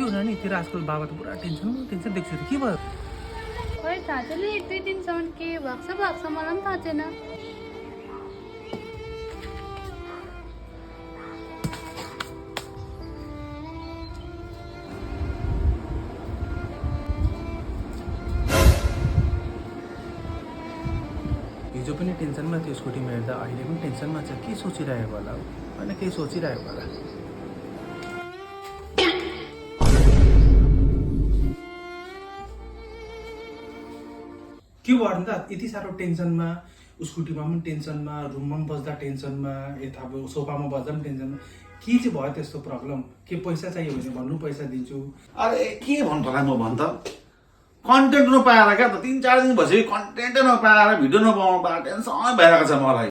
हुन नि तेरो आजकल बाबा त पुरा टेन्सन देख्छु के भयो खोइ थाहा छैन 1-2 दिनसम्म के भएको छ मलाई पनि थाहा छैन। हिजो पनि टेन्सनमा थियो स्कुटीमा हेर्दा अहिले पनि टेन्सनमा छ के सोचिरहेको होला होइन केही सोचिरहेको होला के भयो अन्त यति साह्रो टेन्सनमा स्कुटीमा पनि टेन्सनमा रुममा पनि बस्दा टेन्सनमा यता अब सोफामा बस्दा पनि टेन्सनमा के चाहिँ भयो त्यस्तो प्रब्लम के पैसा चाहियो भने भन्नु पैसा दिन्छु अरे के भन्नु होला म भन् त कन्टेन्ट नपाएर क्या त 3-4 दिन भइसक्यो कन्टेन्टै नपाएर भिडियो नपाउनु पाएर टेन्सन भइरहेको छ मलाई